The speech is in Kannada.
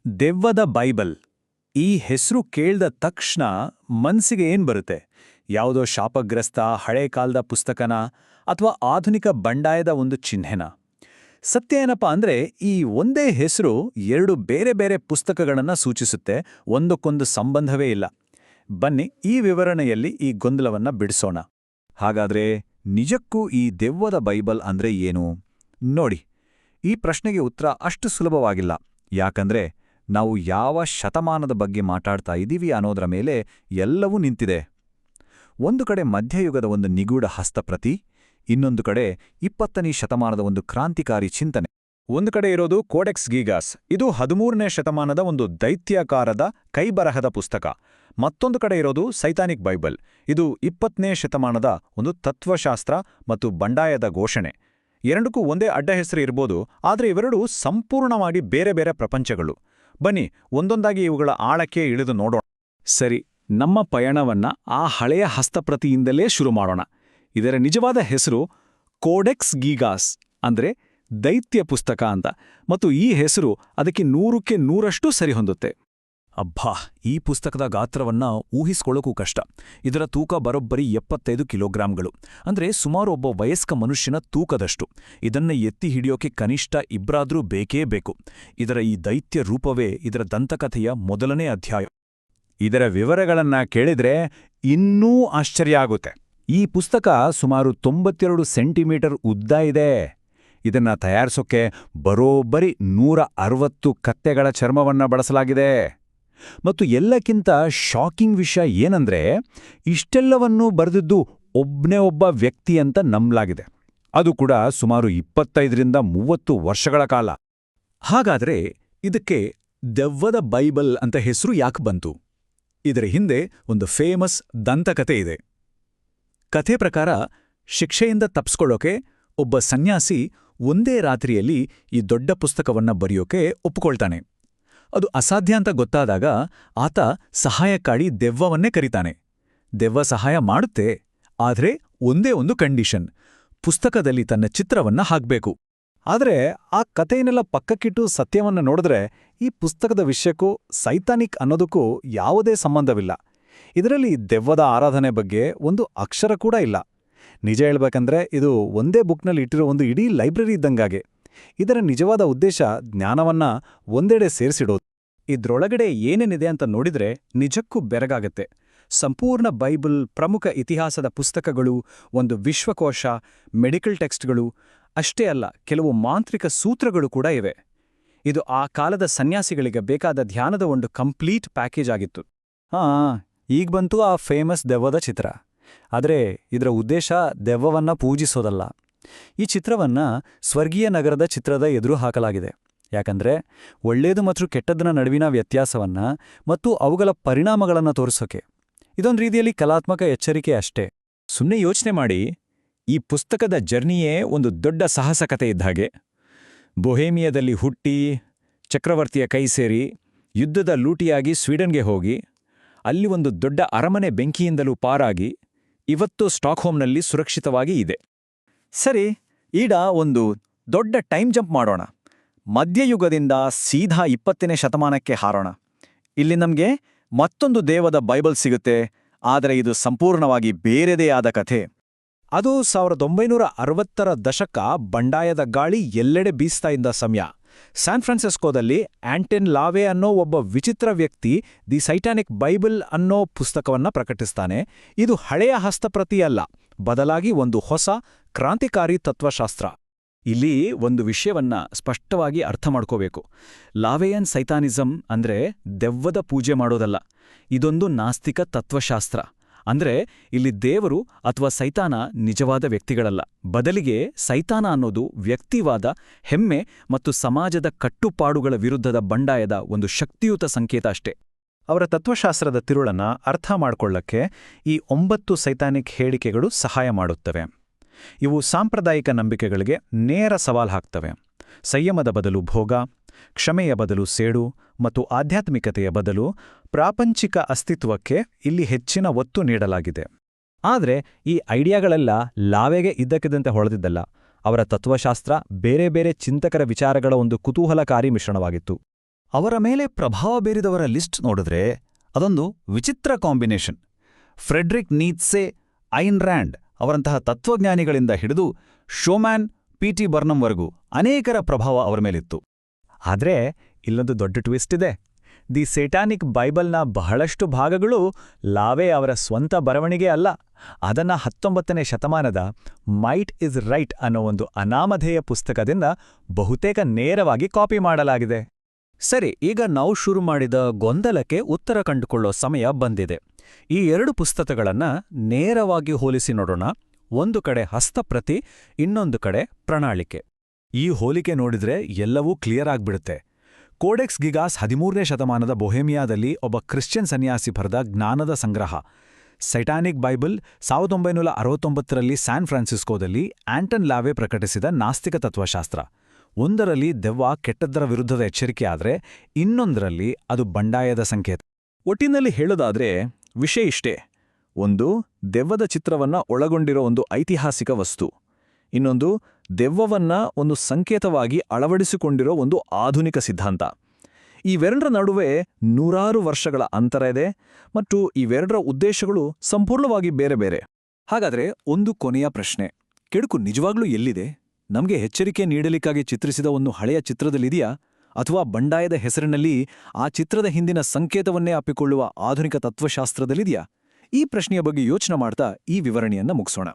ದೆವ್ವದ ಬೈಬಲ್. ಈ ಹೆಸರು ಕೇಳ್ದ ತಕ್ಷಣ ಮನ್ಸಿಗೆ ಏನ್ ಬರುತ್ತೆ? ಯಾವುದೋ ಶಾಪಗ್ರಸ್ತ ಹಳೆ ಕಾಲದ ಪುಸ್ತಕನ ಅಥವಾ ಆಧುನಿಕ ಬಂಡಾಯದ ಒಂದು ಚಿಹ್ನೆನ? ಸತ್ಯ ಏನಪ್ಪಾ ಅಂದ್ರೆ, ಈ ಒಂದೇ ಹೆಸರು ಎರಡು ಬೇರೆ ಬೇರೆ ಪುಸ್ತಕಗಳನ್ನ ಸೂಚಿಸುತ್ತೆ, ಒಂದಕ್ಕೊಂದು ಸಂಬಂಧವೇ ಇಲ್ಲ. ಬನ್ನಿ ಈ ವಿವರಣೆಯಲ್ಲಿ ಈ ಗೊಂದಲವನ್ನ ಬಿಡಿಸೋಣ. ಹಾಗಾದ್ರೆ ನಿಜಕ್ಕೂ ಈ ದೆವ್ವದ ಬೈಬಲ್ ಅಂದ್ರೆ ಏನು? ನೋಡಿ, ಈ ಪ್ರಶ್ನೆಗೆ ಉತ್ತರ ಅಷ್ಟು ಸುಲಭವಾಗಿಲ್ಲ. ಯಾಕಂದ್ರೆ ನಾವು ಯಾವ ಶತಮಾನದ ಬಗ್ಗೆ ಮಾತಾಡ್ತಾ ಇದ್ದೀವಿ ಅನ್ನೋದರ ಮೇಲೆ ಎಲ್ಲವೂ ನಿಂತಿದೆ. ಒಂದು ಕಡೆ ಮಧ್ಯಯುಗದ ಒಂದು ನಿಗೂಢ ಹಸ್ತಪ್ರತಿ, ಇನ್ನೊಂದು ಕಡೆ 20ನೇ ಶತಮಾನದ ಒಂದು ಕ್ರಾಂತಿಕಾರಿ ಚಿಂತನೆ. ಒಂದು ಕಡೆ ಇರೋದು ಕೋಡೆಕ್ಸ್ ಗೀಗಾಸ್, ಇದು 13ನೇ ಶತಮಾನದ ಒಂದು ದೈತ್ಯಾಕಾರದ ಕೈಬರಹದ ಪುಸ್ತಕ. ಮತ್ತೊಂದು ಕಡೆ ಇರೋದು ಸೈತಾನಿಕ್ ಬೈಬಲ್, ಇದು 20ನೇ ಶತಮಾನದ ಒಂದು ತತ್ವಶಾಸ್ತ್ರ ಮತ್ತು ಬಂಡಾಯದ ಘೋಷಣೆ. ಎರಡಕ್ಕೂ ಒಂದೇ ಅಡ್ಡ ಹೆಸರು ಇರ್ಬೋದು, ಆದರೆ ಇವೆರಡೂ ಸಂಪೂರ್ಣವಾಗಿ ಬೇರೆ ಬೇರೆ ಪ್ರಪಂಚಗಳು. ಬನ್ನಿ ಒಂದೊಂದಾಗಿ ಇವುಗಳ ಆಳಕ್ಕೆ ಇಳಿದು ನೋಡೋಣ. ಸರಿ, ನಮ್ಮ ಪಯಣವನ್ನ ಆ ಹಳೆಯ ಹಸ್ತಪ್ರತಿಯಿಂದಲೇ ಶುರು ಮಾಡೋಣ. ಇದರ ನಿಜವಾದ ಹೆಸರು ಕೋಡೆಕ್ಸ್ ಗೀಗಾಸ್, ಅಂದ್ರೆ ದೈತ್ಯ ಪುಸ್ತಕ ಅಂತ, ಮತ್ತು ಈ ಹೆಸರು ಅದಕ್ಕೆ 100ಕ್ಕೆ 100ರಷ್ಟು ಸರಿಹೊಂದುತ್ತೆ. ಅಬ್ಬಾ, ಈ ಪುಸ್ತಕದ ಗಾತ್ರವನ್ನ ಊಹಿಸ್ಕೊಳ್ಳೋಕ್ಕೂ ಕಷ್ಟ. ಇದರ ತೂಕ ಬರೋಬ್ಬರಿ 75 ಕಿಲೋಗ್ರಾಂಗಳು, ಅಂದ್ರೆ ಸುಮಾರು ಒಬ್ಬ ವಯಸ್ಕ ಮನುಷ್ಯನ ತೂಕದಷ್ಟು. ಇದನ್ನ ಎತ್ತಿ ಹಿಡಿಯೋಕೆ ಕನಿಷ್ಠ ಇಬ್ರಾದ್ರೂ ಬೇಕೇ ಬೇಕು. ಇದರ ಈ ದೈತ್ಯ ರೂಪವೇ ಇದರ ದಂತಕಥೆಯ ಮೊದಲನೇ ಅಧ್ಯಾಯ. ಇದರ ವಿವರಗಳನ್ನ ಕೇಳಿದ್ರೆ ಇನ್ನೂ ಆಶ್ಚರ್ಯ ಆಗುತ್ತೆ. ಈ ಪುಸ್ತಕ ಸುಮಾರು 92 ಸೆಂಟಿಮೀಟರ್ ಉದ್ದ ಇದೆ. ಇದನ್ನ ತಯಾರಿಸೋಕೆ ಬರೋಬ್ಬರಿ 160 ಕತ್ತೆಗಳ ಚರ್ಮವನ್ನ ಬಳಸಲಾಗಿದೆ. ಮತ್ತು ಎಲ್ಲಕ್ಕಿಂತ ಶಾಕಿಂಗ್ ವಿಷಯ ಏನಂದ್ರೆ, ಇಷ್ಟೆಲ್ಲವನ್ನೂ ಬರೆದಿದ್ದು ಒಬ್ನೇ ಒಬ್ಬ ವ್ಯಕ್ತಿ ಅಂತ ನಂಬಲಾಗಿದೆ. ಅದು ಕೂಡ ಸುಮಾರು 25ರಿಂದ 30 ವರ್ಷಗಳ ಕಾಲ. ಹಾಗಾದ್ರೆ ಇದಕ್ಕೆ ದೆವ್ವದ ಬೈಬಲ್ ಅಂತ ಹೆಸರು ಯಾಕೆ ಬಂತು? ಇದರ ಹಿಂದೆ ಒಂದು ಫೇಮಸ್ ದಂತಕತೆ ಇದೆ. ಕಥೆ ಪ್ರಕಾರ ಶಿಕ್ಷೆಯಿಂದ ತಪ್ಸ್ಕೊಳ್ಳೋಕೆ ಒಬ್ಬ ಸನ್ಯಾಸಿ ಒಂದೇ ರಾತ್ರಿಯಲ್ಲಿ ಈ ದೊಡ್ಡ ಪುಸ್ತಕವನ್ನ ಬರೆಯೋಕೆ ಒಪ್ಪಿಕೊಳ್ತಾನೆ. ಅದು ಅಸಾಧ್ಯ ಅಂತ ಗೊತ್ತಾದಾಗ ಆತ ಸಹಾಯಕ್ಕಾಗಿ ದೆವ್ವವನ್ನೇ ಕರೀತಾನೆ. ದೆವ್ವ ಸಹಾಯ ಮಾಡುತ್ತೆ, ಆದ್ರೆ ಒಂದೇ ಒಂದು ಕಂಡೀಷನ್: ಪುಸ್ತಕದಲ್ಲಿ ತನ್ನ ಚಿತ್ರವನ್ನ ಹಾಕ್ಬೇಕು. ಆದರೆ ಆ ಕಥೆಯನ್ನೆಲ್ಲ ಪಕ್ಕಕ್ಕಿಟ್ಟು ಸತ್ಯವನ್ನ ನೋಡಿದ್ರೆ ಈ ಪುಸ್ತಕದ ವಿಷಯಕ್ಕೂ ಸೈತಾನಿಕ್ ಅನ್ನೋದಕ್ಕೂ ಯಾವುದೇ ಸಂಬಂಧವಿಲ್ಲ. ಇದರಲ್ಲಿ ದೆವ್ವದ ಆರಾಧನೆ ಬಗ್ಗೆ ಒಂದು ಅಕ್ಷರ ಕೂಡ ಇಲ್ಲ. ನಿಜ ಹೇಳ್ಬೇಕಂದ್ರೆ ಇದು ಒಂದೇ ಬುಕ್ನಲ್ಲಿ ಇಟ್ಟಿರೋ ಒಂದು ಇಡೀ ಲೈಬ್ರರಿ ಇದ್ದಂಗಾಗೆ. ಇದರ ನಿಜವಾದ ಉದ್ದೇಶ ಜ್ಞಾನವನ್ನ ಒಂದೆಡೆ ಸೇರಿಸಿಡೋದು. ಇದ್ರೊಳಗಡೆ ಏನೇನಿದೆ ಅಂತ ನೋಡಿದ್ರೆ ನಿಜಕ್ಕೂ ಬೆರಗಾಗತ್ತೆ. ಸಂಪೂರ್ಣ ಬೈಬಲ್, ಪ್ರಮುಖ ಇತಿಹಾಸದ ಪುಸ್ತಕಗಳು, ಒಂದು ವಿಶ್ವಕೋಶ, ಮೆಡಿಕಲ್ ಟೆಕ್ಸ್ಟ್ಗಳು, ಅಷ್ಟೇ ಅಲ್ಲ, ಕೆಲವು ಮಾಂತ್ರಿಕ ಸೂತ್ರಗಳು ಕೂಡ ಇವೆ. ಇದು ಆ ಕಾಲದ ಸನ್ಯಾಸಿಗಳಿಗೆ ಬೇಕಾದ ಧ್ಯಾನದ ಒಂದು ಕಂಪ್ಲೀಟ್ ಪ್ಯಾಕೇಜ್ ಆಗಿತ್ತು. ಈಗ ಬಂತು ಆ ಫೇಮಸ್ ದೆವ್ವದ ಚಿತ್ರ. ಆದರೆ ಇದರ ಉದ್ದೇಶ ದೆವ್ವವನ್ನ ಪೂಜಿಸೋದಲ್ಲ. ಈ ಚಿತ್ರವನ್ನ ಸ್ವರ್ಗೀಯ ನಗರದ ಚಿತ್ರದ ಎದುರು ಹಾಕಲಾಗಿದೆ. ಯಾಕಂದ್ರೆ ಒಳ್ಳೇದು ಮತ್ತು ಕೆಟ್ಟದ್ದನ ನಡುವಿನ ವ್ಯತ್ಯಾಸವನ್ನ ಮತ್ತು ಅವುಗಳ ಪರಿಣಾಮಗಳನ್ನ ತೋರಿಸೋಕೆ. ಇದೊಂದು ರೀತಿಯಲ್ಲಿ ಕಲಾತ್ಮಕ ಎಚ್ಚರಿಕೆ ಅಷ್ಟೇ. ಸುಮ್ಮನೆ ಯೋಚನೆ ಮಾಡಿ, ಈ ಪುಸ್ತಕದ ಜರ್ನಿಯೇ ಒಂದು ದೊಡ್ಡ ಸಾಹಸ ಕತೆ ಇದ್ದ ಹಾಗೆ. ಬೊಹೇಮಿಯಾದಲ್ಲಿ ಹುಟ್ಟಿ, ಚಕ್ರವರ್ತಿಯ ಕೈ ಸೇರಿ, ಯುದ್ಧದ ಲೂಟಿಯಾಗಿ ಸ್ವೀಡನ್ಗೆ ಹೋಗಿ, ಅಲ್ಲಿ ಒಂದು ದೊಡ್ಡ ಅರಮನೆ ಬೆಂಕಿಯಿಂದಲೂ ಪಾರಾಗಿ, ಇವತ್ತು ಸ್ಟಾಕ್ಹೋಮ್ನಲ್ಲಿ ಸುರಕ್ಷಿತವಾಗಿ ಇದೆ. ಸರಿ, ಈಗ ಒಂದು ದೊಡ್ಡ ಟೈಮ್ ಜಂಪ್ ಮಾಡೋಣ. ಮಧ್ಯಯುಗದಿಂದ ಸೀದಾ 20ನೇ ಶತಮಾನಕ್ಕೆ ಹಾರೋಣ. ಇಲ್ಲಿ ನಮಗೆ ಮತ್ತೊಂದು ದೇವದ ಬೈಬಲ್ ಸಿಗುತ್ತೆ, ಆದರೆ ಇದು ಸಂಪೂರ್ಣವಾಗಿ ಬೇರೆದೇ ಆದ ಕಥೆ. ಅದು 1960ರ ದಶಕ. ಬಂಡಾಯದ ಗಾಳಿ ಎಲ್ಲೆಡೆ ಬೀಸ್ತಾ ಇದ್ದ ಸಮಯ. ಸ್ಯಾನ್ ಫ್ರಾನ್ಸಿಸ್ಕೋದಲ್ಲಿ ಆಂಟನ್ ಲಾವೆ ಅನ್ನೋ ಒಬ್ಬ ವಿಚಿತ್ರ ವ್ಯಕ್ತಿ ದಿ ಸೈಟಾನಿಕ್ ಬೈಬಲ್ ಅನ್ನೋ ಪುಸ್ತಕವನ್ನ ಪ್ರಕಟಿಸ್ತಾನೆ. ಇದು ಹಳೆಯ ಹಸ್ತಪ್ರತಿಯಲ್ಲ, ಬದಲಾಗಿ ಒಂದು ಹೊಸ ಕ್ರಾಂತಿಕಾರಿ ತತ್ವಶಾಸ್ತ್ರ. ಇಲ್ಲಿ ಒಂದು ವಿಷಯವನ್ನ ಸ್ಪಷ್ಟವಾಗಿ ಅರ್ಥ ಮಾಡ್ಕೋಬೇಕು. ಲಾವೆಯನ್ ಸೈತಾನಿಸಂ ಅಂದ್ರೆ ದೆವ್ವದ ಪೂಜೆ ಮಾಡೋದಲ್ಲ, ಇದೊಂದು ನಾಸ್ತಿಕ ತತ್ವಶಾಸ್ತ್ರ. ಅಂದ್ರೆ ಇಲ್ಲಿ ದೇವರು ಅಥವಾ ಸೈತಾನ ನಿಜವಾದ ವ್ಯಕ್ತಿಗಳಲ್ಲ, ಬದಲಿಗೆ ಸೈತಾನ ಅನ್ನೋದು ವ್ಯಕ್ತಿವಾದ, ಹೆಮ್ಮೆ ಮತ್ತು ಸಮಾಜದ ಕಟ್ಟುಪಾಡುಗಳ ವಿರುದ್ಧದ ಬಂಡಾಯದ ಒಂದು ಶಕ್ತಿಯುತ ಸಂಕೇತ ಅಷ್ಟೇ. ಅವರ ತತ್ವಶಾಸ್ತ್ರದ ತಿರುಳನ್ನ ಅರ್ಥ ಮಾಡ್ಕೊಳ್ಳಕ್ಕೆ ಈ 9 ಸೈತಾನಿಕ್ ಹೇಳಿಕೆಗಳು ಸಹಾಯ ಮಾಡುತ್ತವೆ. ಇವು ಸಾಂಪ್ರದಾಯಿಕ ನಂಬಿಕೆಗಳಿಗೆ ನೇರ ಸವಾಲ್ ಹಾಕ್ತವೆ. ಸಂಯಮದ ಬದಲು ಭೋಗ, ಕ್ಷಮೆಯ ಬದಲು ಸೇಡು ಮತ್ತು ಆಧ್ಯಾತ್ಮಿಕತೆಯ ಬದಲು ಪ್ರಾಪಂಚಿಕ ಅಸ್ತಿತ್ವಕ್ಕೆ ಇಲ್ಲಿ ಹೆಚ್ಚಿನ ಒತ್ತು ನೀಡಲಾಗಿದೆ. ಆದರೆ ಈ ಐಡಿಯಾಗಳೆಲ್ಲ ಲಾವೆಗೆ ಇದ್ದಕ್ಕಿದ್ದಂತೆ ಹೊಳೆದಿದ್ದಲ್ಲ. ಅವರ ತತ್ವಶಾಸ್ತ್ರ ಬೇರೆ ಬೇರೆ ಚಿಂತಕರ ವಿಚಾರಗಳ ಒಂದು ಕುತೂಹಲಕಾರಿ ಮಿಶ್ರಣವಾಗಿತ್ತು. ಅವರ ಮೇಲೆ ಪ್ರಭಾವ ಬೀರಿದವರ ಲಿಸ್ಟ್ ನೋಡಿದ್ರೆ ಅದೊಂದು ವಿಚಿತ್ರ ಕಾಂಬಿನೇಷನ್. ಫ್ರೆಡ್ರಿಕ್ ನೀತ್ಸೆ, ಐನ್ ರ್ಯಾಂಡ್ ಅವರಂತಹ ತತ್ವಜ್ಞಾನಿಗಳಿಂದ ಹಿಡಿದು ಶೋಮ್ಯಾನ್, P.T. ಬರ್ನಂವರೆಗೂ ಅನೇಕರ ಪ್ರಭಾವ ಅವರ ಮೇಲಿತ್ತು. ಆದ್ರೆ ಇಲ್ಲೊಂದು ದೊಡ್ಡ ಟ್ವಿಸ್ಟ್ ಇದೆ. ದಿ ಸೇಟಾನಿಕ್ ಬೈಬಲ್ನ ಬಹಳಷ್ಟು ಭಾಗಗಳು ಲಾವೆ ಅವರ ಸ್ವಂತ ಬರವಣಿಗೆ ಅಲ್ಲ. ಅದನ್ನ 19ನೇ ಶತಮಾನದ ಮೈಟ್ ಇಸ್ ರೈಟ್ ಅನ್ನೋ ಒಂದು ಅನಾಮಧೇಯ ಪುಸ್ತಕದಿಂದ ಬಹುತೇಕ ನೇರವಾಗಿ ಕಾಪಿ ಮಾಡಲಾಗಿದೆ. ಸರಿ, ಈಗ ನಾವು ಶುರು ಮಾಡಿದ ಗೊಂದಲಕ್ಕೆ ಉತ್ತರ ಕಂಡುಕೊಳ್ಳೋ ಸಮಯ ಬಂದಿದೆ. ಈ 2 ಪುಸ್ತಕಗಳನ್ನ ನೇರವಾಗಿ ಹೋಲಿಸಿ ನೋಡೋಣ. ಒಂದು ಕಡೆ ಹಸ್ತಪ್ರತಿ, ಇನ್ನೊಂದು ಕಡೆ ಪ್ರಣಾಳಿಕೆ. ಈ ಹೋಲಿಕೆ ನೋಡಿದ್ರೆ ಎಲ್ಲವೂ ಕ್ಲಿಯರ್ ಆಗ್ಬಿಡುತ್ತೆ. ಕೋಡೆಕ್ಸ್ ಗಿಗಾಸ್ 13ನೇ ಶತಮಾನದ ಬೊಹೇಮಿಯಾದಲ್ಲಿ ಒಬ್ಬ ಕ್ರಿಶ್ಚಿಯನ್ ಸನ್ಯಾಸಿ ಬರೆದ ಜ್ಞಾನದ ಸಂಗ್ರಹ. ಸೈಟಾನಿಕ್ ಬೈಬಲ್ 1969ರಲ್ಲಿ ಸ್ಯಾನ್ ಫ್ರಾನ್ಸಿಸ್ಕೋದಲ್ಲಿ ಆಂಟನ್ ಲಾವೆ ಪ್ರಕಟಿಸಿದ ನಾಸ್ತಿಕ ತತ್ವಶಾಸ್ತ್ರ. ಒಂದರಲ್ಲಿ ದೆವ್ವ ಕೆಟ್ಟದ್ದರ ವಿರುದ್ಧದ ಎಚ್ಚರಿಕೆ ಆದ್ರೆ ಇನ್ನೊಂದರಲ್ಲಿ ಅದು ಬಂಡಾಯದ ಸಂಕೇತ. ಒಟ್ಟಿನಲ್ಲಿ ಹೇಳೋದಾದ್ರೆ ವಿಷಯ ಇಷ್ಟೇ: ಒಂದು ದೆವ್ವದ ಚಿತ್ರವನ್ನ ಒಳಗೊಂಡಿರೋ ಒಂದು ಐತಿಹಾಸಿಕ ವಸ್ತು, ಇನ್ನೊಂದು ದೆವ್ವವನ್ನ ಒಂದು ಸಂಕೇತವಾಗಿ ಅಳವಡಿಸಿಕೊಂಡಿರೋ ಒಂದು ಆಧುನಿಕ ಸಿದ್ಧಾಂತ. ಇವೆರಡರ ನಡುವೆ ನೂರಾರು ವರ್ಷಗಳ ಅಂತರ ಇದೆ ಮತ್ತು ಇವೆರಡರ ಉದ್ದೇಶಗಳು ಸಂಪೂರ್ಣವಾಗಿ ಬೇರೆ ಬೇರೆ. ಹಾಗಾದ್ರೆ ಒಂದು ಕೊನೆಯ ಪ್ರಶ್ನೆ: ಕೆಡುಕು ನಿಜವಾಗ್ಲೂ ಎಲ್ಲಿದೆ? ನಮಗೆ ಎಚ್ಚರಿಕೆ ನೀಡಲಿಕ್ಕಾಗಿ ಚಿತ್ರಿಸಿದ ಒಂದು ಹಳೆಯ ಚಿತ್ರದಲ್ಲಿದೆಯಾ, ಅಥವಾ ಬಂಡಾಯದ ಹೆಸರಿನಲ್ಲಿ ಆ ಚಿತ್ರದ ಹಿಂದಿನ ಸಂಕೇತವನ್ನೇ ಅಪ್ಪಿಕೊಳ್ಳುವ ಆಧುನಿಕ ತತ್ವಶಾಸ್ತ್ರದಲ್ಲಿದೆಯಾ? ಈ ಪ್ರಶ್ನೆಯ ಬಗ್ಗೆ ಯೋಚನೆ ಮಾಡ್ತಾ ಈ ವಿವರಣೆಯನ್ನ ಮುಗಿಸೋಣ.